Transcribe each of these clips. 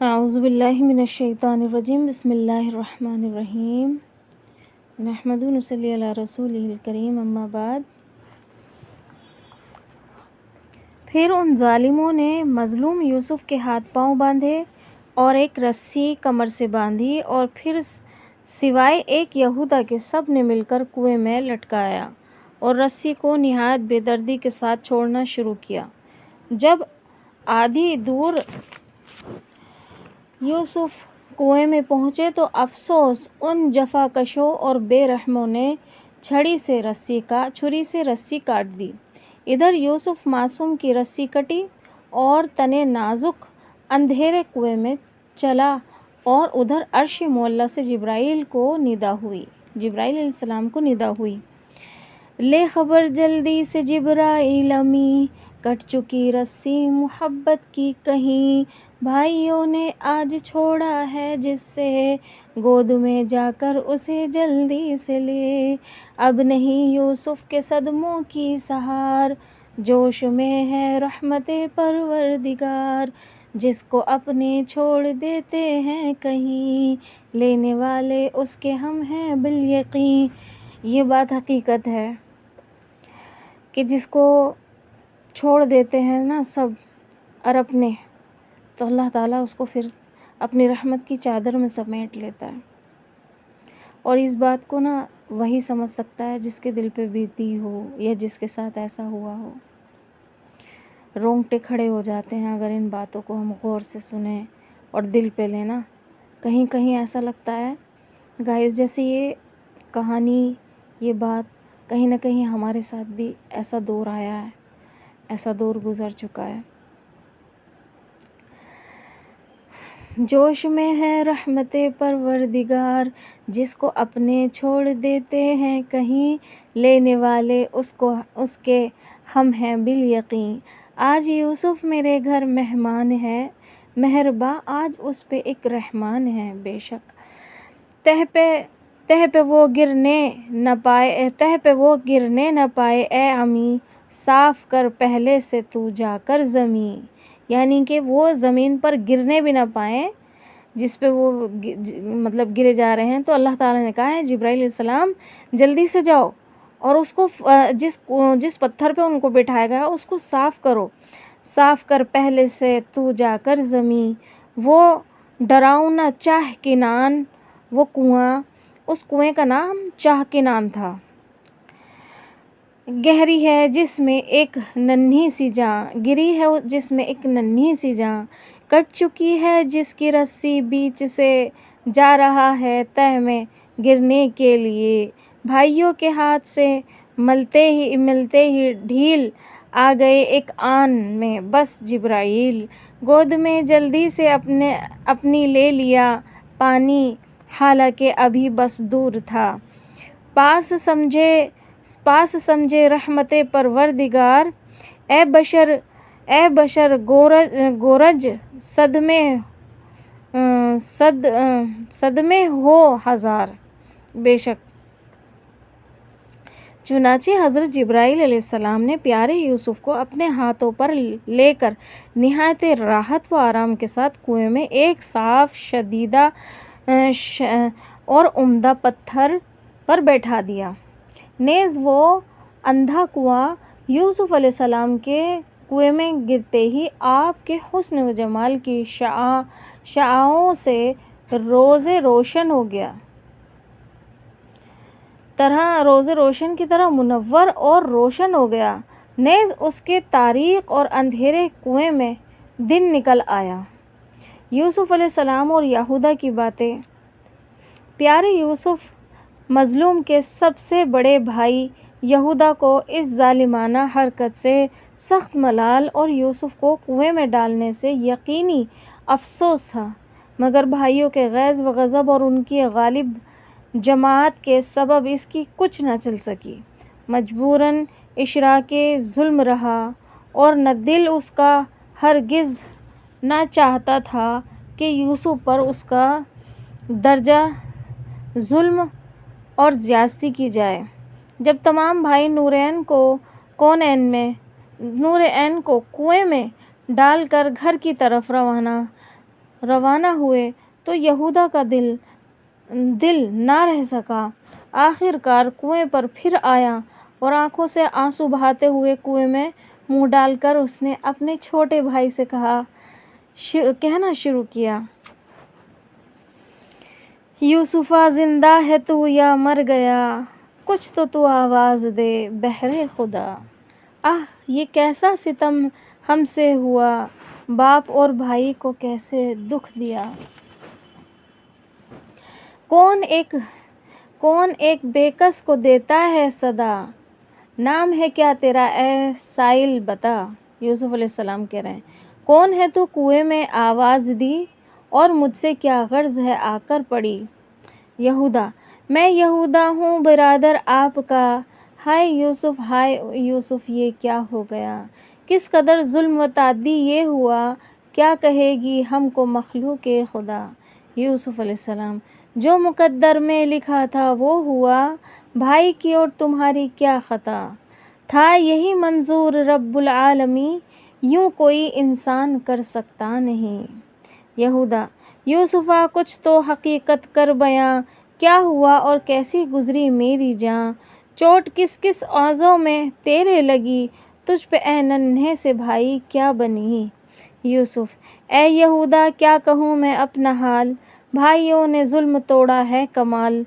اعوذ باللہ من الشیطان الرجیم بسم اللہ الرحمن الرحیم نحمد و نصلی علی رسولہ الکریم اما بعد۔ پھر ان ظالموں نے مظلوم یوسف کے ہاتھ پاؤں باندھے اور ایک رسی کمر سے باندھی، اور پھر سوائے ایک یہودا کے سب نے مل کر کنویں میں لٹکایا اور رسی کو نہایت بے دردی کے ساتھ چھوڑنا شروع کیا۔ جب آدھی دور یوسف کنویں میں پہنچے تو افسوس ان جفا کشوں اور بے رحموں نے چھری سے رسی کاٹ دی۔ ادھر یوسف معصوم کی رسی کٹی اور تنے نازک اندھیرے کنویں میں چلا، اور ادھر عرش معلیٰ سے جبرائیل علیہ السلام کو ندا ہوئی۔ لے خبر جلدی سے جبرائیل امی، کٹ چکی رسی محبت کی کہیں، بھائیوں نے آج چھوڑا ہے جس سے، گود میں جا کر اسے جلدی سے لے۔ اب نہیں یوسف کے صدموں کی سہار، جوش میں ہے رحمت پروردگار، جس کو اپنے چھوڑ دیتے ہیں کہیں، لینے والے اس کے ہم ہیں بالیقین۔ یہ بات حقیقت ہے کہ جس کو چھوڑ دیتے ہیں نا سب اور اپنے، تو اللہ تعالیٰ اس کو پھر اپنی رحمت کی چادر میں سمیٹ لیتا ہے۔ اور اس بات کو نا وہی سمجھ سکتا ہے جس کے دل پہ بیتی ہو یا جس کے ساتھ ایسا ہوا ہو۔ رونگٹے کھڑے ہو جاتے ہیں اگر ان باتوں کو ہم غور سے سنیں اور دل پہ لینا۔ کہیں کہیں ایسا لگتا ہے گائز جیسے یہ کہانی، یہ بات کہیں نہ کہیں ہمارے ساتھ بھی ایسا دور آیا ہے، ایسا دور گزر چکا ہے۔ جوش میں ہے رحمت پروردگار، جس کو اپنے چھوڑ دیتے ہیں کہیں، لینے والے اس کے ہم ہیں بالیقین۔ آج یوسف میرے گھر مہمان ہے، مہرباں آج اس پہ ایک رحمان ہے بے شک۔ تہ پہ وہ گرنے نہ پائے اے امی، صاف کر پہلے سے تو جا کر زمین۔ یعنی کہ وہ زمین پر گرنے بھی نہ پائیں جس پہ وہ مطلب گرے جا رہے ہیں۔ تو اللہ تعالیٰ نے کہا ہے جبرائیل علیہ السلام جلدی سے جاؤ اور اس کو جس پتھر پہ ان کو بٹھایا گیا اس کو صاف کرو، صاف کر پہلے سے تو جا کر زمین۔ وہ ڈراؤنا چاہ کنان، وہ کنواں، اس کنویں کا نام چاہ کنان تھا، گہری ہے جس میں ایک ننھی سی جان، گری ہے جس میں ایک ننھی سی جان، کٹ چکی ہے جس کی رسی بیچ سے، جا رہا ہے تہ میں گرنے کے لیے۔ بھائیوں کے ہاتھ سے ملتے ہی ڈھیل آ گئے ایک آن میں بس جبرائیل، گود میں جلدی سے اپنی لے لیا پانی، حالانکہ ابھی بس دور تھا۔ پاس سمجھے رحمت پروردگار، اے بشر گورج صدمے ہو ہزار، بے شک۔ چنانچہ حضرت جبرائیل علیہ السلام نے پیارے یوسف کو اپنے ہاتھوں پر لے کر نہایت راحت و آرام کے ساتھ کنویں میں ایک صاف شیدہ اور عمدہ پتھر پر بیٹھا دیا۔ نیز وہ اندھا کنواں یوسف علیہ السلام کے کنویں میں گرتے ہی آپ کے حسن و جمال کی شعاعوں سے روزے روشن کی طرح منور اور روشن ہو گیا۔ نیز اس کے تاریک اور اندھیرے کنویں میں دن نکل آیا۔ یوسف علیہ السلام اور یہودا کی باتیں۔ پیارے یوسف مظلوم کے سب سے بڑے بھائی یہودا کو اس ظالمانہ حرکت سے سخت ملال اور یوسف کو کنویں میں ڈالنے سے یقینی افسوس تھا، مگر بھائیوں کے غیظ و غضب اور ان کی غالب جماعت کے سبب اس کی کچھ نہ چل سکی۔ مجبوراً اشراکِ ظلم رہا، اور نہ دل اس کا ہرگز نہ چاہتا تھا کہ یوسف پر اس کا درجہ ظلم اور زیادتی کی جائے۔ جب تمام بھائی نورین کو کنویں میں ڈال کر گھر کی طرف روانہ روانہ ہوئے تو یہودا کا دل نہ رہ سکا۔ آخر کار کنویں پر پھر آیا اور آنکھوں سے آنسو بہاتے ہوئے کنویں میں منہ ڈال کر اس نے اپنے چھوٹے بھائی سے کہنا شروع کیا، یوسفا زندہ ہے تو یا مر گیا، کچھ تو آواز دے بہر خدا۔ آہ یہ کیسا ستم ہم سے ہوا، باپ اور بھائی کو کیسے دکھ دیا۔ کون ایک بے کس کو دیتا ہے صدا، نام ہے کیا تیرا اے سائل بتا۔ یوسف علیہ السلام کہہ رہے ہیں، کون ہے تو کنویں میں آواز دی، اور مجھ سے کیا غرض ہے آ کر پڑی۔ یہودا، میں یہودا ہوں برادر آپ کا، ہائے یوسف یہ کیا ہو گیا، کس قدر ظلم و تعدی یہ ہوا، کیا کہے گی ہم کو مخلوق خدا۔ یوسف علیہ السلام، جو مقدر میں لکھا تھا وہ ہوا، بھائی کی اور تمہاری کیا خطا، تھا یہی منظور رب العالمین، یوں کوئی انسان کر سکتا نہیں۔ یہودا، یوسفا کچھ تو حقیقت کر بیاں، کیا ہوا اور کیسی گزری میری جاں، چوٹ کس کس عضو میں تیرے لگی، تجھ پہ اے ننھے سے بھائی کیا بنی۔ یوسف، اے یہودا کیا کہوں میں اپنا حال، بھائیوں نے ظلم توڑا ہے کمال،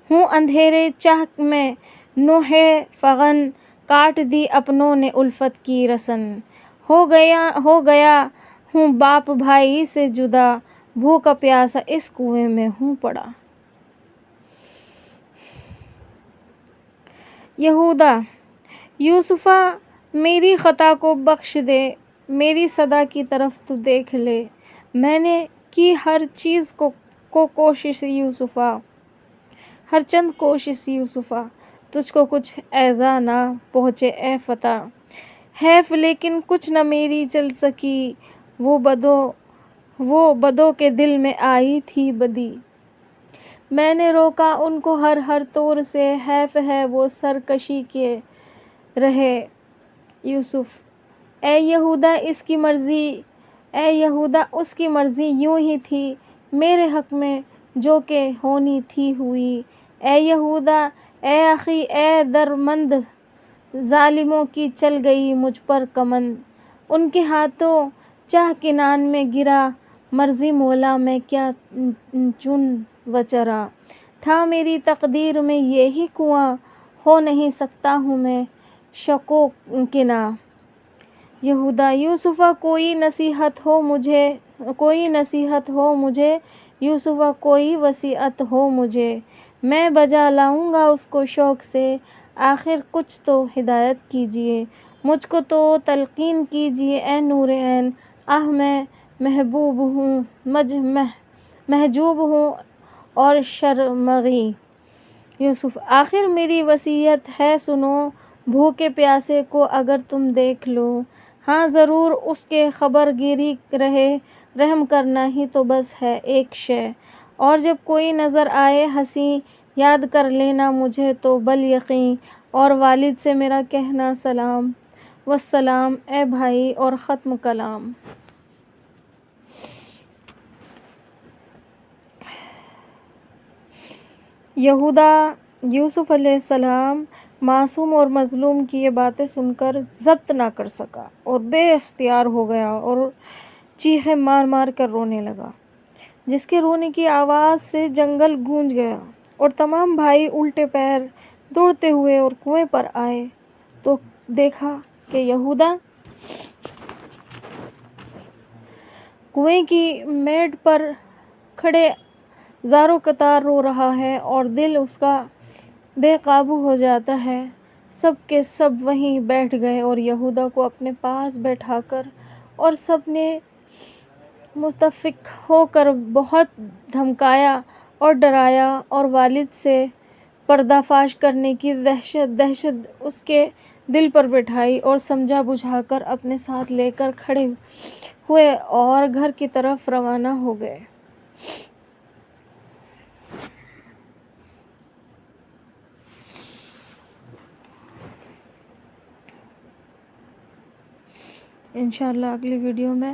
ہوں اندھیرے چاہ میں نوح فغن، کاٹ دی اپنوں نے الفت کی رسن، ہو گیا ہوں باپ بھائی سے جدا، بھوکا پیاسا اس کنویں میں ہوں پڑا۔ یہودا، یوسفا میری خطا کو بخش دے، میری صدا کی طرف تو دیکھ لے، میں نے کی ہر چیز کو کوشش یوسفا، ہر چند کوشش یوسفا، تجھ کو کچھ ایذا نہ پہنچے اے فتیٰ، حیف لیکن کچھ نہ میری چل سکی، وہ بدوں کے دل میں آئی تھی بدی، میں نے روکا ان کو ہر طور سے، حیف ہے وہ سرکشی کے رہے۔ یوسف، اے یہودا اس کی مرضی یوں ہی تھی، میرے حق میں جو کہ ہونی تھی ہوئی، اے یہودا اے اخی اے درمند، ظالموں کی چل گئی مجھ پر کمند، ان کے ہاتھوں چاہ کنان میں گرا، مرضی مولا میں کیا چن و چرا، تھا میری تقدیر میں یہی کنواں، ہو نہیں سکتا ہوں میں شک و کناں۔ یہودا، یوسفا کوئی نصیحت ہو مجھے، یوسفا کوئی وصیت ہو مجھے، میں بجا لاؤں گا اس کو شوق سے، آخر کچھ تو ہدایت کیجیے، مجھ کو تو تلقین کیجیے اے نور عین، آہ میں محجوب ہوں اور شرمگی۔ یوسف، آخر میری وصیت ہے سنو، بھوکے پیاسے کو اگر تم دیکھ لو، ہاں ضرور اس کے خبر گیری رہے، رحم کرنا ہی تو بس ہے ایک شے، اور جب کوئی نظر آئے حسین، یاد کر لینا مجھے تو بالیقین، اور والد سے میرا کہنا سلام والسلام اے بھائی، اور ختم کلام۔ یہودا، یوسف علیہ السلام معصوم اور مظلوم کی یہ باتیں سن کر ضبط نہ کر سکا اور بے اختیار ہو گیا اور چیخیں مار مار کر رونے لگا، جس کے رونے کی آواز سے جنگل گونج گیا، اور تمام بھائی الٹے پیر دوڑتے ہوئے اور کنویں پر آئے تو دیکھا کہ یہودا کنویں کی میڑ پر کھڑے زاروں قطار رو رہا ہے اور دل اس کا بے قابو ہو جاتا ہے۔ سب کے سب وہیں بیٹھ گئے اور یہودا کو اپنے پاس بیٹھا کر اور سب نے متفق ہو کر بہت دھمکایا اور ڈرایا، اور والد سے پردہ فاش کرنے کی دہشت اس کے دل پر بٹھائی، اور سمجھا بجھا کر اپنے ساتھ لے کر کھڑے ہوئے اور گھر کی طرف روانہ ہو گئے۔ انشاءاللہ اگلی ویڈیو میں